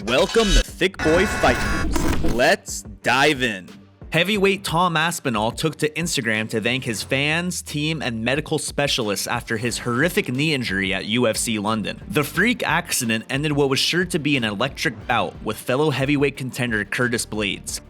Welcome to Thick Boy Fight News. Let's dive in. Heavyweight Tom Aspinall took to Instagram to thank his fans, team, and medical specialists after his horrific knee injury at UFC London. The freak accident ended what was sure to be an electric bout with fellow heavyweight contender Curtis Blaydes.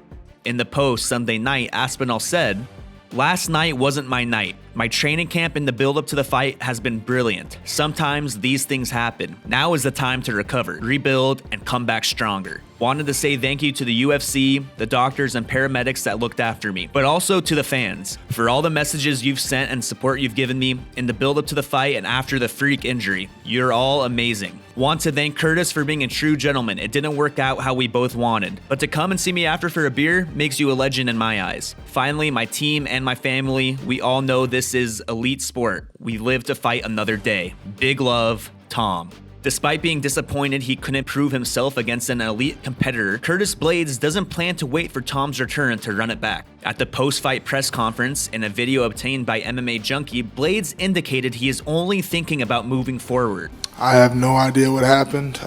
In the post Sunday night, Aspinall said, "Last night wasn't my night. My training camp in the build-up to the fight has been brilliant. Sometimes these things happen. Now is the time to recover, rebuild, and come back stronger. Wanted to say thank you to the UFC, the doctors and paramedics that looked after me, but also to the fans for all the messages you've sent and support you've given me in the build-up to the fight and after the freak injury. You're all amazing. Want to thank Curtis for being a true gentleman. It didn't work out how we both wanted, but to come and see me after for a beer makes you a legend in my eyes. Finally, my team and my family, we all know this is elite sport. We live to fight another day. Big love, Tom." Despite being disappointed he couldn't prove himself against an elite competitor, Curtis Blaydes doesn't plan to wait for Tom's return to run it back. At the post-fight press conference, in a video obtained by MMA Junkie, Blaydes indicated he is only thinking about moving forward. "I have no idea what happened.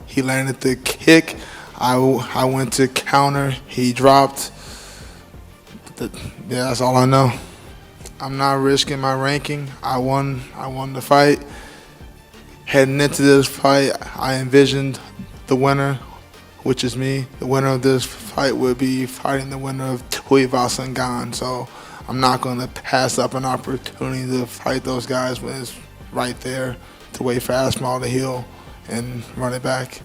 He landed the kick. I went to counter. He dropped. Yeah, that's all I know. I'm not risking my ranking. I won the fight. Heading into this fight, I envisioned the winner, which is me. The winner of this fight would be fighting the winner of Tuivasa and Gane. So I'm not going to pass up an opportunity to fight those guys when it's right there to wait for Aspinall to heal and run it back."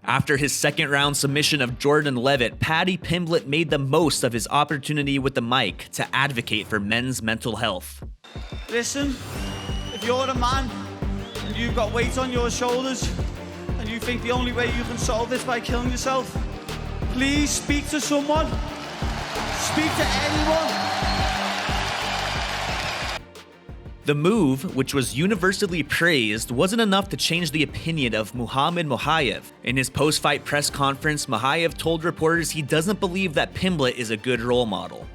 After his second-round submission of Jordan Levitt, Paddy Pimblett made the most of his opportunity with the mic to advocate for men's mental health. "Listen, if you're a man and you've got weight on your shoulders and you think the only way you can solve this by killing yourself, please speak to someone. Speak to anyone." The move, which was universally praised, wasn't enough to change the opinion of Mokaev. In his post-fight press conference, Mokaev told reporters he doesn't believe that Pimblett is a good role model.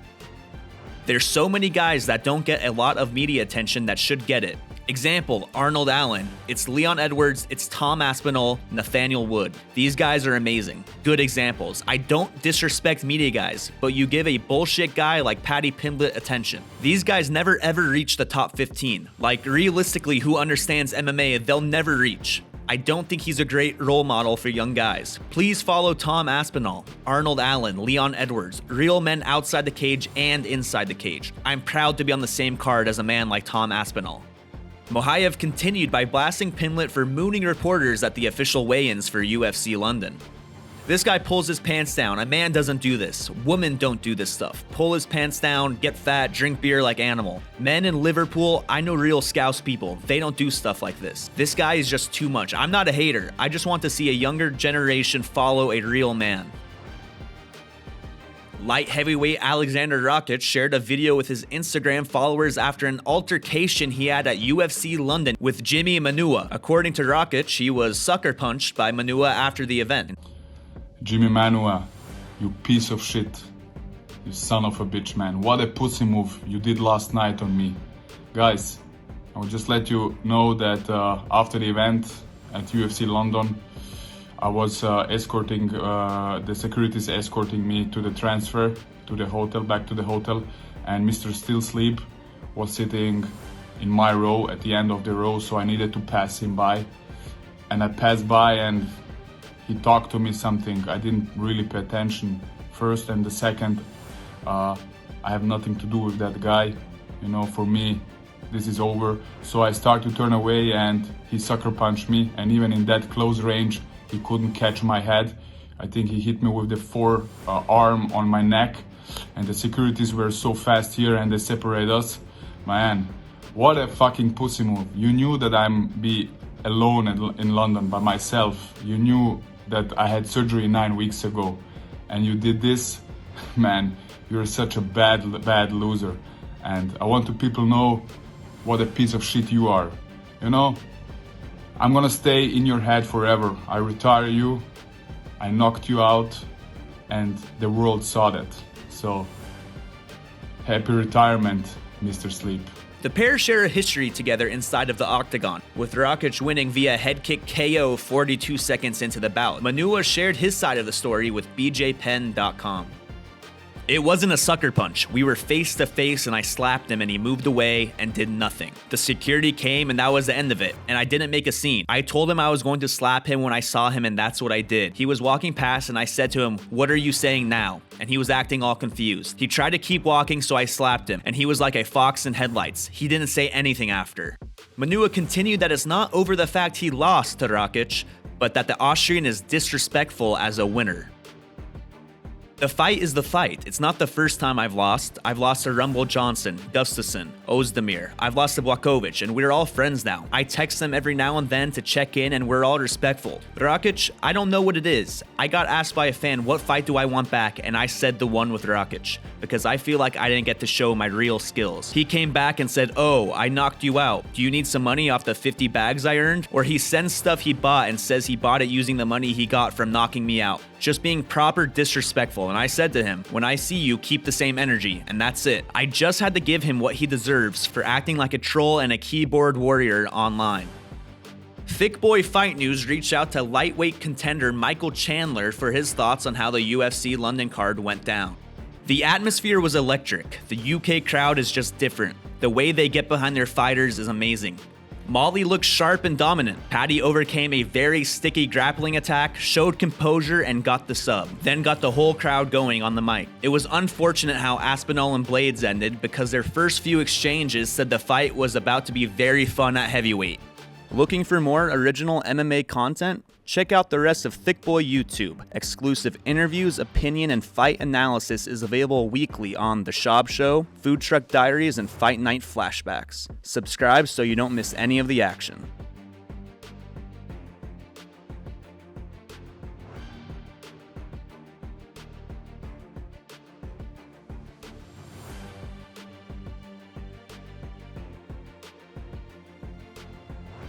"There's so many guys that don't get a lot of media attention that should get it. Example, Arnold Allen. It's Leon Edwards, it's Tom Aspinall, Nathaniel Wood. These guys are amazing. Good examples. I don't disrespect media guys, but you give a bullshit guy like Paddy Pimblett attention. These guys never ever reach the top 15. Like, realistically, who understands MMA, they'll never reach. I don't think he's a great role model for young guys. Please follow Tom Aspinall, Arnold Allen, Leon Edwards, real men outside the cage and inside the cage. I'm proud to be on the same card as a man like Tom Aspinall." Mokaev continued by blasting Pimblett for mooning reporters at the official weigh-ins for UFC London. "This guy pulls his pants down. A man doesn't do this. Women don't do this stuff. Pull his pants down, get fat, drink beer like animal. Men in Liverpool, I know real Scouse people. They don't do stuff like this. This guy is just too much. I'm not a hater. I just want to see a younger generation follow a real man." Light heavyweight Alexander Rakic shared a video with his Instagram followers after an altercation he had at UFC London with Jimmy Manua. According to Rakic, he was sucker punched by Manua after the event. "Jimmy Manua, you piece of shit. You son of a bitch, man. What a pussy move you did last night on me." Guys, I will just let you know that after the event at UFC London, I was escorting, the securities escorting me to the transfer, to the hotel, back to the hotel, and Mr. Still Sleep was sitting in my row at the end of the row, so I needed to pass him by. And I passed by and he talked to me something. I didn't really pay attention first, and the second, I have nothing to do with that guy. You know, for me, this is over. So I start to turn away and he sucker punched me, and even in that close range, he couldn't catch my head. I think he hit me with the forearm on my neck, and the securities were so fast here and they separate us. Man, what a fucking pussy move. You knew that I'm be alone in London by myself. You knew that I had surgery 9 weeks ago, and you did this. Man, you're such a bad loser. And I want to people know what a piece of shit you are. You know, I'm gonna stay in your head forever. I retire you, I knocked you out, and the world saw that. So, happy retirement, Mr. Sleep. The pair share a history together inside of the octagon, with Thiccc winning via head kick KO 42 seconds into the bout. Manuwa shared his side of the story with bjpenn.com. It wasn't a sucker punch. We were face to face and I slapped him and he moved away and did nothing. The security came and that was the end of it. And I didn't make a scene. I told him I was going to slap him when I saw him and that's what I did. He was walking past and I said to him, "What are you saying now?" And he was acting all confused. He tried to keep walking, so I slapped him and he was like a fox in headlights. He didn't say anything after. Manuwa continued that it's not over the fact he lost to Thiccc, but that the Austrian is disrespectful as a winner. The fight is the fight. It's not the first time I've lost. I've lost to Rumble Johnson, Gustafsson, Ozdemir. I've lost to Błachowicz, and we're all friends now. I text them every now and then to check in, and we're all respectful. Thiccc, I don't know what it is. I got asked by a fan, what fight do I want back, and I said the one with Thiccc, because I feel like I didn't get to show my real skills. He came back and said, "Oh, I knocked you out. Do you need some money off the 50 bags I earned?" Or he sends stuff he bought and says he bought it using the money he got from knocking me out. Just being proper disrespectful, and I said to him, "When I see you, keep the same energy," and that's it. I just had to give him what he deserves for acting like a troll and a keyboard warrior online. Thick Boy Fight News reached out to lightweight contender Michael Chandler for his thoughts on how the UFC London card went down. The atmosphere was electric. The UK crowd is just different. The way they get behind their fighters is amazing. Molly looked sharp and dominant. Paddy overcame a very sticky grappling attack, showed composure, and got the sub. Then got the whole crowd going on the mic. It was unfortunate how Aspinall and Blaydes ended because their first few exchanges said the fight was about to be very fun at heavyweight. Looking for more original MMA content? Check out the rest of Thick Boy YouTube. Exclusive interviews, opinion, and fight analysis is available weekly on The Shab Show, Food Truck Diaries, and Fight Night Flashbacks. Subscribe so you don't miss any of the action.